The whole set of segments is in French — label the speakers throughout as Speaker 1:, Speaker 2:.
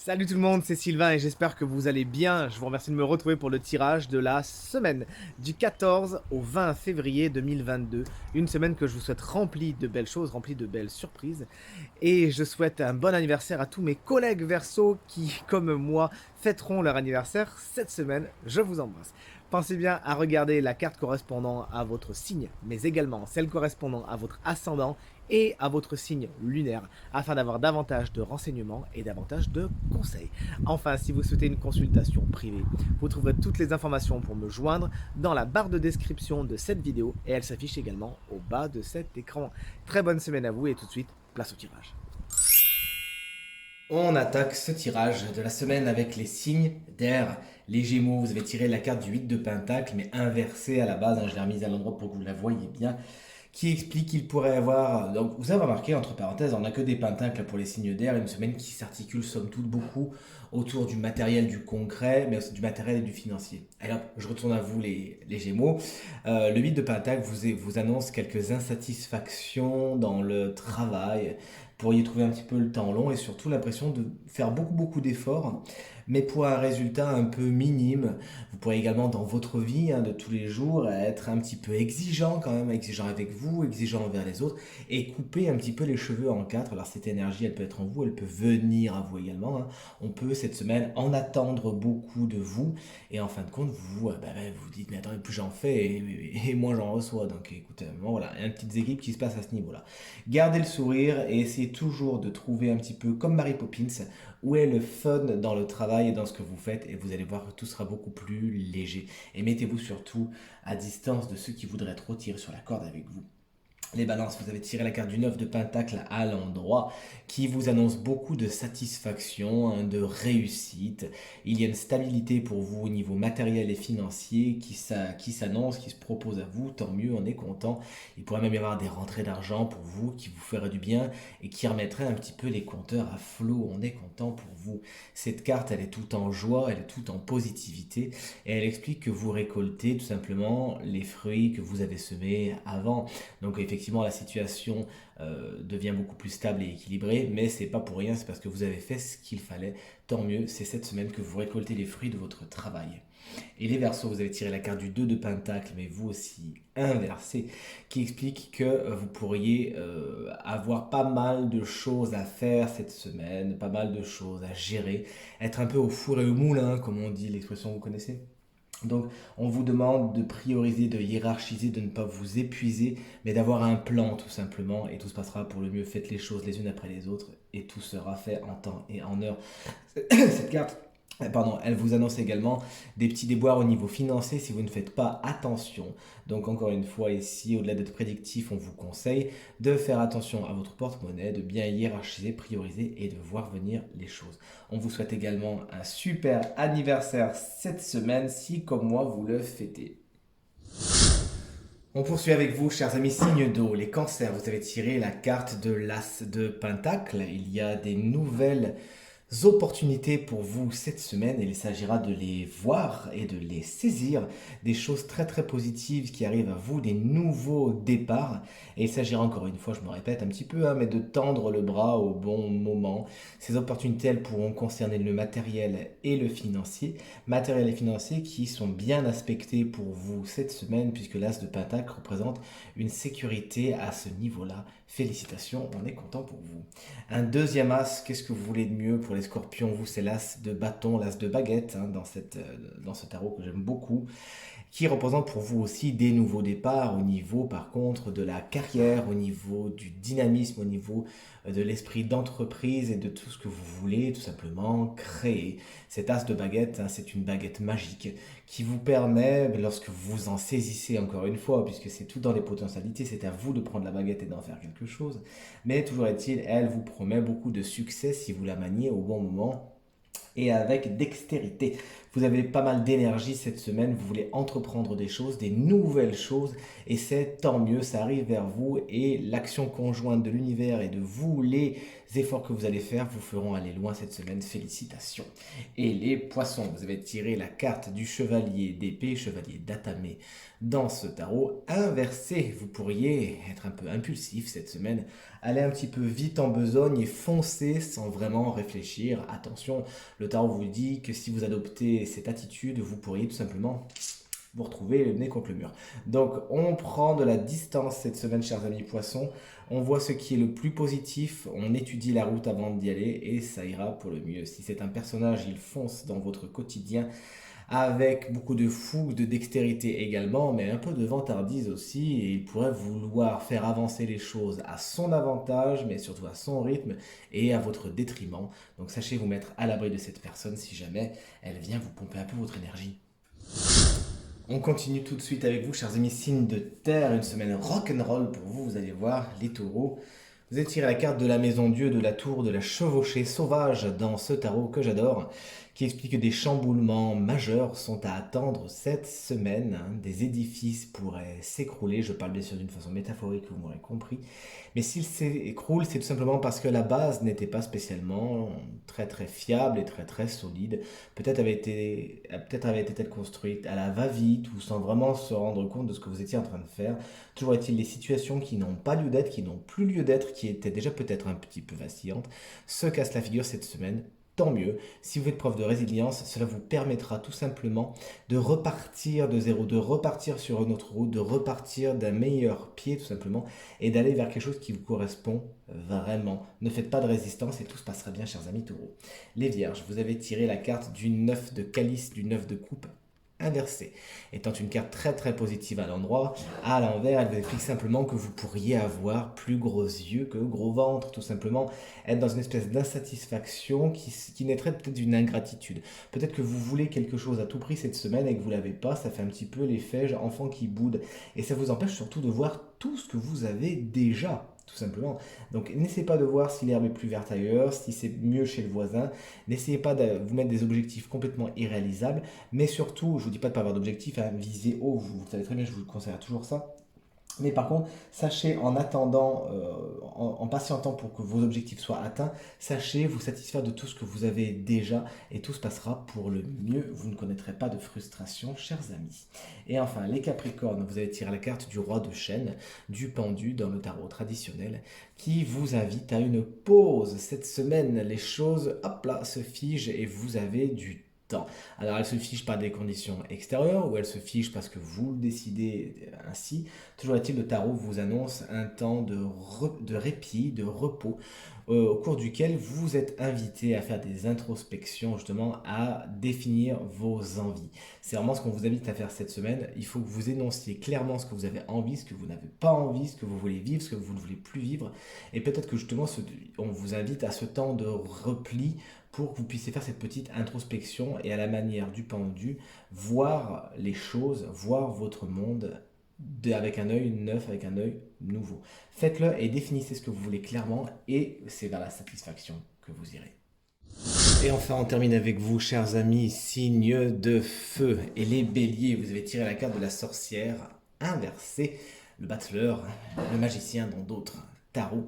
Speaker 1: Salut tout le monde, c'est Sylvain et j'espère que vous allez bien. Je vous remercie de me retrouver pour le tirage de la semaine du 14 au 20 février 2022. Une semaine que je vous souhaite remplie de belles choses, remplie de belles surprises. Et je souhaite un bon anniversaire à tous mes collègues Verseau qui, comme moi, fêteront leur anniversaire cette semaine. Je vous embrasse. Pensez bien à regarder la carte correspondant à votre signe, mais également celle correspondant à votre ascendant et à votre signe lunaire, afin d'avoir davantage de renseignements et davantage de conseils. Enfin, si vous souhaitez une consultation privée, vous trouverez toutes les informations pour me joindre dans la barre de description de cette vidéo et elle s'affiche également au bas de cet écran. Très bonne semaine à vous et tout de suite, place au tirage. On attaque ce tirage de la semaine avec les signes d'air. Les Gémeaux, vous avez tiré la carte du 8 de Pentacle, mais inversée à la base, je l'ai remise à l'endroit pour que vous la voyez bien, qui explique qu'il pourrait avoir... Donc vous avez remarqué, entre parenthèses, on n'a que des pentacles pour les signes d'air, une semaine qui s'articule somme toute beaucoup autour du matériel, du concret, mais aussi du matériel et du financier. Alors, je retourne à vous les Gémeaux. Le 8 de Pentacle vous annonce quelques insatisfactions dans le travail. Vous pourriez trouver un petit peu le temps long et surtout l'impression de faire beaucoup d'efforts, mais pour un résultat un peu minime. Vous pourrez également dans votre vie de tous les jours être un petit peu exigeant quand même, exigeant avec vous, exigeant envers les autres et couper un petit peu les cheveux en quatre. Alors cette énergie, elle peut être en vous, elle peut venir à vous également. On peut cette semaine en attendre beaucoup de vous et en fin de compte, vous dites mais attendez, plus j'en fais et moins j'en reçois. Donc écoutez, bon, voilà, il y a une petite équipe qui se passe à ce niveau-là. Gardez le sourire et essayez toujours de trouver un petit peu comme Mary Poppins où est le fun dans le travail et dans ce que vous faites et vous allez voir que tout sera beaucoup plus léger. Et mettez-vous surtout à distance de ceux qui voudraient trop tirer sur la corde avec vous. Les balances, vous avez tiré la carte du 9 de Pentacle à l'endroit qui vous annonce beaucoup de satisfaction, de réussite. Il y a une stabilité pour vous au niveau matériel et financier qui s'annonce, qui se propose à vous. Tant mieux, on est content. Il pourrait même y avoir des rentrées d'argent pour vous qui vous feraient du bien et qui remettraient un petit peu les compteurs à flot. On est content pour vous. Cette carte, elle est tout en joie, elle est tout en positivité et elle explique que vous récoltez tout simplement les fruits que vous avez semés avant. Donc effectivement, la situation devient beaucoup plus stable et équilibrée, mais c'est pas pour rien, c'est parce que vous avez fait ce qu'il fallait. Tant mieux, c'est cette semaine que vous récoltez les fruits de votre travail. Et les Verseaux, vous avez tiré la carte du 2 de Pentacle, mais vous aussi inversé, qui explique que vous pourriez avoir pas mal de choses à faire cette semaine, pas mal de choses à gérer, être un peu au four et au moulin, comme on dit, l'expression vous connaissez. Donc, on vous demande de prioriser, de hiérarchiser, de ne pas vous épuiser, mais d'avoir un plan tout simplement, et tout se passera pour le mieux. Faites les choses les unes après les autres, et tout sera fait en temps et en heure. Cette carte, pardon, elle vous annonce également des petits déboires au niveau financier si vous ne faites pas attention. Donc encore une fois ici, au-delà d'être prédictif, on vous conseille de faire attention à votre porte-monnaie, de bien hiérarchiser, prioriser et de voir venir les choses. On vous souhaite également un super anniversaire cette semaine si comme moi vous le fêtez. On poursuit avec vous, chers amis signes d'eau, les cancers. Vous avez tiré la carte de l'As de Pentacle. Il y a des nouvelles opportunités pour vous cette semaine et il s'agira de les voir et de les saisir, des choses très positives qui arrivent à vous, des nouveaux départs et il s'agira encore une fois, je me répète un petit peu, mais de tendre le bras au bon moment. Ces opportunités, elles pourront concerner le matériel et le financier qui sont bien aspectés pour vous cette semaine puisque l'As de Pentacle représente une sécurité à ce niveau-là. Félicitations, on est content pour vous. Un deuxième as, qu'est-ce que vous voulez de mieux pour les scorpions? Vous, c'est l'as de bâton, l'as de baguette dans ce tarot que j'aime beaucoup, qui représente pour vous aussi des nouveaux départs au niveau par contre de la carrière, au niveau du dynamisme, au niveau de l'esprit d'entreprise et de tout ce que vous voulez tout simplement créer. Cet as de baguette, c'est une baguette magique qui vous permet, lorsque vous en saisissez encore une fois, puisque c'est tout dans les potentialités, c'est à vous de prendre la baguette et d'en faire quelque chose, mais toujours est-il, elle vous promet beaucoup de succès si vous la maniez au bon moment et avec dextérité. Vous avez pas mal d'énergie cette semaine, vous voulez entreprendre des choses, des nouvelles choses, et c'est tant mieux, ça arrive vers vous, et l'action conjointe de l'univers et de vous, les efforts que vous allez faire vous feront aller loin cette semaine. Félicitations. Et les poissons, vous avez tiré la carte du chevalier d'épée, chevalier d'atamé dans ce tarot inversé. Vous pourriez être un peu impulsif cette semaine, aller un petit peu vite en besogne et foncer sans vraiment réfléchir. Attention, le tarot vous dit que si vous adoptez cette attitude, vous pourriez tout simplement vous retrouver le nez contre le mur. Donc on prend de la distance cette semaine, chers amis poissons. On voit ce qui est le plus positif, on étudie la route avant d'y aller et ça ira pour le mieux. Si c'est un personnage, il fonce dans votre quotidien avec beaucoup de fougue, de dextérité également, mais un peu de vantardise aussi, et il pourrait vouloir faire avancer les choses à son avantage, mais surtout à son rythme et à votre détriment. Donc sachez vous mettre à l'abri de cette personne si jamais elle vient vous pomper un peu votre énergie. On continue tout de suite avec vous, chers amis signes de terre, une semaine rock'n'roll pour vous, vous allez voir, les taureaux. Vous avez tiré la carte de la maison Dieu, de la tour, de la chevauchée sauvage dans ce tarot que j'adore, qui explique que des chamboulements majeurs sont à attendre cette semaine. Des édifices pourraient s'écrouler, je parle bien sûr d'une façon métaphorique, vous m'aurez compris. Mais s'ils s'écroulent, c'est tout simplement parce que la base n'était pas spécialement très fiable et très solide. Peut-être avait été construite à la va-vite ou sans vraiment se rendre compte de ce que vous étiez en train de faire. Toujours est-il les situations qui n'ont pas lieu d'être, qui n'ont plus lieu d'être, qui étaient déjà peut-être un petit peu vacillantes, se cassent la figure cette semaine. Tant mieux. Si vous faites preuve de résilience, cela vous permettra tout simplement de repartir de zéro, de repartir sur une autre route, de repartir d'un meilleur pied tout simplement et d'aller vers quelque chose qui vous correspond vraiment. Ne faites pas de résistance et tout se passera bien, chers amis taureaux. Les vierges, vous avez tiré la carte du 9 de calice, du 9 de coupe inversé. Étant une carte très positive à l'endroit, à l'envers, elle vous explique simplement que vous pourriez avoir plus gros yeux que gros ventre, tout simplement être dans une espèce d'insatisfaction qui naîtrait peut-être d'une ingratitude. Peut-être que vous voulez quelque chose à tout prix cette semaine et que vous l'avez pas, ça fait un petit peu l'effet enfant qui boude et ça vous empêche surtout de voir tout ce que vous avez déjà. Tout simplement. Donc n'essayez pas de voir si l'herbe est plus verte ailleurs, si c'est mieux chez le voisin. N'essayez pas de vous mettre des objectifs complètement irréalisables. Mais surtout, je ne vous dis pas de ne pas avoir d'objectif, hein, visez haut, vous savez très bien, je vous conseille toujours ça. Mais par contre, sachez en attendant, en patientant pour que vos objectifs soient atteints, sachez vous satisfaire de tout ce que vous avez déjà et tout se passera pour le mieux. Vous ne connaîtrez pas de frustration, chers amis. Et enfin, les Capricornes, vous allez tirer la carte du roi de chêne, du pendu dans le tarot traditionnel, qui vous invite à une pause. Cette semaine, les choses, hop là, se figent et vous avez du temps. Alors elle se fiche par des conditions extérieures ou elle se fiche parce que vous le décidez ainsi. Toujours est-il, le tarot vous annonce un temps de répit, de repos, au cours duquel vous êtes invité à faire des introspections, justement à définir vos envies. C'est vraiment ce qu'on vous invite à faire cette semaine. Il faut que vous énonciez clairement ce que vous avez envie, ce que vous n'avez pas envie, ce que vous voulez vivre, ce que vous ne voulez plus vivre. Et peut-être que justement, on vous invite à ce temps de repli pour que vous puissiez faire cette petite introspection et à la manière du pendu, voir les choses, voir votre monde avec un œil neuf, avec un œil nouveau. Faites-le et définissez ce que vous voulez clairement et c'est vers la satisfaction que vous irez. Et enfin, on termine avec vous, chers amis, signes de feu. Et les béliers, vous avez tiré la carte de la sorcière inversée, le battleur, le magicien dans d'autres tarots.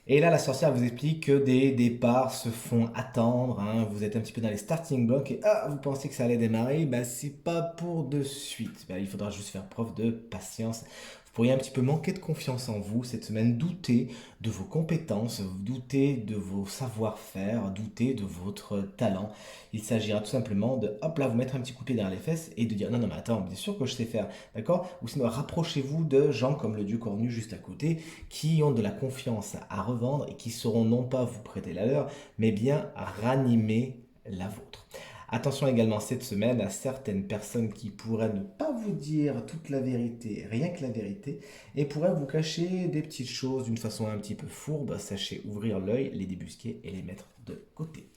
Speaker 1: Et là, la sorcière vous explique que des départs se font attendre. Vous êtes un petit peu dans les starting blocks et vous pensez que ça allait démarrer. C'est pas pour de suite. Il faudra juste faire preuve de patience. Vous pourriez un petit peu manquer de confiance en vous cette semaine, douter de vos compétences, douter de vos savoir-faire, douter de votre talent. Il s'agira tout simplement de, hop là, vous mettre un petit coup de pied derrière les fesses et de dire non, mais attends, bien sûr que je sais faire, d'accord? Ou sinon, rapprochez-vous de gens comme le dieu cornu juste à côté qui ont de la confiance à revendre et qui sauront non pas vous prêter la leur, mais bien ranimer la vôtre. Attention également cette semaine à certaines personnes qui pourraient ne pas vous dire toute la vérité, rien que la vérité, et pourraient vous cacher des petites choses d'une façon un petit peu fourbe. Sachez ouvrir l'œil, les débusquer et les mettre de côté.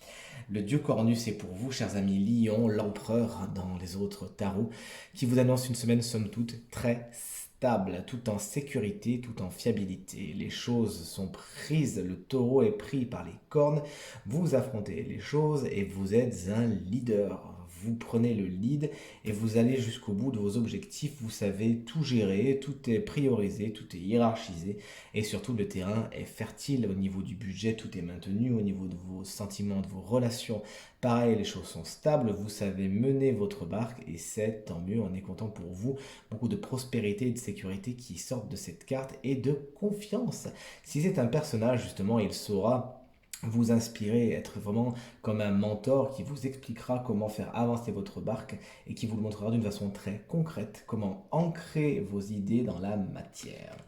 Speaker 1: Le dieu cornu, c'est pour vous, chers amis Lion, l'empereur dans les autres tarots, qui vous annonce une semaine somme toute très stable, tout en sécurité, tout en fiabilité. Les choses sont prises, le taureau est pris par les cornes, vous affrontez les choses et vous êtes un leader. vous prenez le lead et vous allez jusqu'au bout de vos objectifs. Vous savez tout gérer, tout est priorisé, tout est hiérarchisé et surtout le terrain est fertile au niveau du budget, tout est maintenu au niveau de vos sentiments, de vos relations. Pareil, les choses sont stables, vous savez mener votre barque et c'est tant mieux, on est content pour vous. Beaucoup de prospérité et de sécurité qui sortent de cette carte et de confiance. Si c'est un personnage, justement, il saura vous inspirer, être vraiment comme un mentor qui vous expliquera comment faire avancer votre barque et qui vous le montrera d'une façon très concrète, comment ancrer vos idées dans la matière.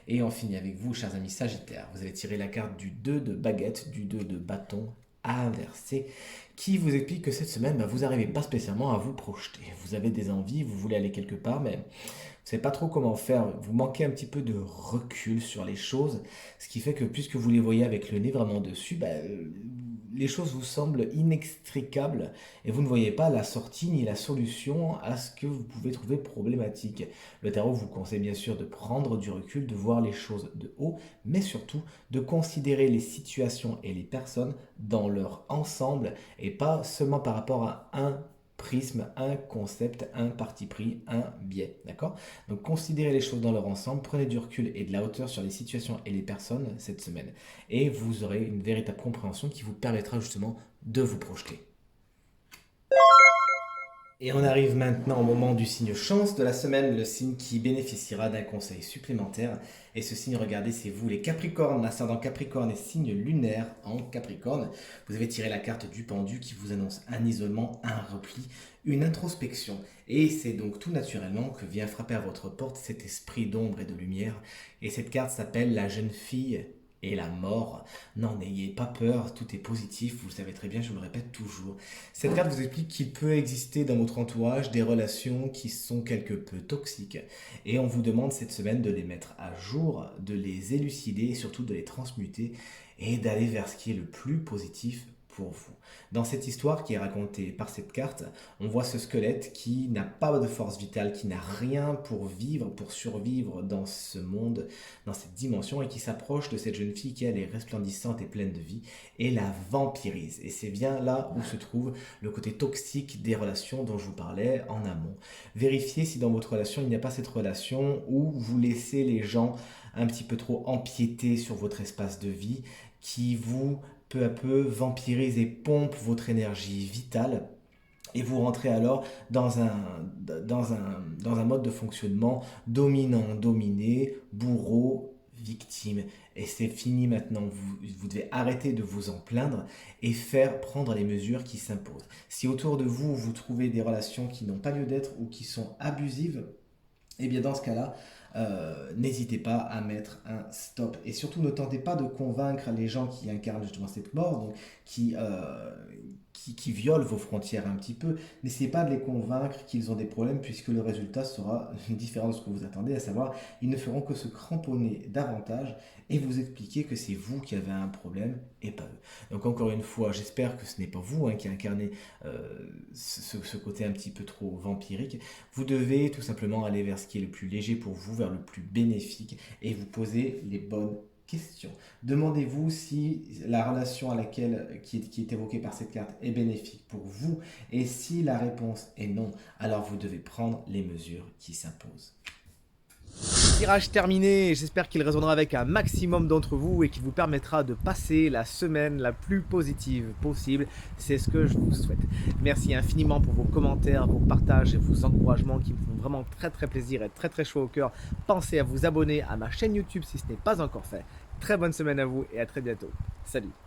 Speaker 1: Et on finit avec vous, chers amis Sagittaires. Vous allez tirer la carte du 2 de baguette, du 2 de bâton inversé, qui vous explique que cette semaine, vous n'arrivez pas spécialement à vous projeter. Vous avez des envies, vous voulez aller quelque part, mais vous ne savez pas trop comment faire. Vous manquez un petit peu de recul sur les choses, ce qui fait que puisque vous les voyez avec le nez vraiment dessus, les choses vous semblent inextricables et vous ne voyez pas la sortie ni la solution à ce que vous pouvez trouver problématique. Le tarot vous conseille bien sûr de prendre du recul, de voir les choses de haut, mais surtout de considérer les situations et les personnes dans leur ensemble et pas seulement par rapport à un prisme, un concept, un parti pris, un biais, d'accord? Donc considérez les choses dans leur ensemble, prenez du recul et de la hauteur sur les situations et les personnes cette semaine et vous aurez une véritable compréhension qui vous permettra justement de vous projeter. Et on arrive maintenant au moment du signe chance de la semaine, le signe qui bénéficiera d'un conseil supplémentaire. Et ce signe, regardez, c'est vous les Capricornes, ascendant Capricorne et signe lunaire en Capricorne. Vous avez tiré la carte du pendu qui vous annonce un isolement, un repli, une introspection. Et c'est donc tout naturellement que vient frapper à votre porte cet esprit d'ombre et de lumière. Et cette carte s'appelle la jeune fille et la mort. Non, n'ayez pas peur, tout est positif, vous le savez très bien, je vous le répète toujours. Cette carte vous explique qu'il peut exister dans votre entourage des relations qui sont quelque peu toxiques. Et on vous demande cette semaine de les mettre à jour, de les élucider et surtout de les transmuter et d'aller vers ce qui est le plus positif pour vous. Dans cette histoire qui est racontée par cette carte, on voit ce squelette qui n'a pas de force vitale, qui n'a rien pour vivre, pour survivre dans ce monde, dans cette dimension, et qui s'approche de cette jeune fille qui elle est resplendissante et pleine de vie, et la vampirise. Et c'est bien là où se trouve le côté toxique des relations dont je vous parlais en amont. Vérifiez si dans votre relation, il n'y a pas cette relation où vous laissez les gens un petit peu trop empiéter sur votre espace de vie, qui vous peu à peu vampirise et pompe votre énergie vitale et vous rentrez alors dans un mode de fonctionnement dominant-dominé, bourreau, victime. Et c'est fini maintenant, vous devez arrêter de vous en plaindre et prendre les mesures qui s'imposent. Si autour de vous, vous trouvez des relations qui n'ont pas lieu d'être ou qui sont abusives, et bien dans ce cas-là, n'hésitez pas à mettre un stop. Et surtout, ne tentez pas de convaincre les gens qui incarnent justement cette mort, donc qui violent vos frontières un petit peu. N'essayez pas de les convaincre qu'ils ont des problèmes, puisque le résultat sera différent de ce que vous attendez, à savoir, ils ne feront que se cramponner davantage et vous expliquer que c'est vous qui avez un problème et pas eux. Donc encore une fois, j'espère que ce n'est pas vous qui incarnez ce côté un petit peu trop vampirique. Vous devez tout simplement aller vers ce qui est le plus léger pour vous, vers le plus bénéfique et vous poser les bonnes questions. Demandez-vous si la relation qui est évoquée par cette carte est bénéfique pour vous et si la réponse est non, alors vous devez prendre les mesures qui s'imposent.
Speaker 2: Tirage terminé, j'espère qu'il résonnera avec un maximum d'entre vous et qu'il vous permettra de passer la semaine la plus positive possible. C'est ce que je vous souhaite. Merci infiniment pour vos commentaires, vos partages et vos encouragements qui me font vraiment très plaisir et très chaud au cœur. Pensez à vous abonner à ma chaîne YouTube si ce n'est pas encore fait. Très bonne semaine à vous et à très bientôt. Salut!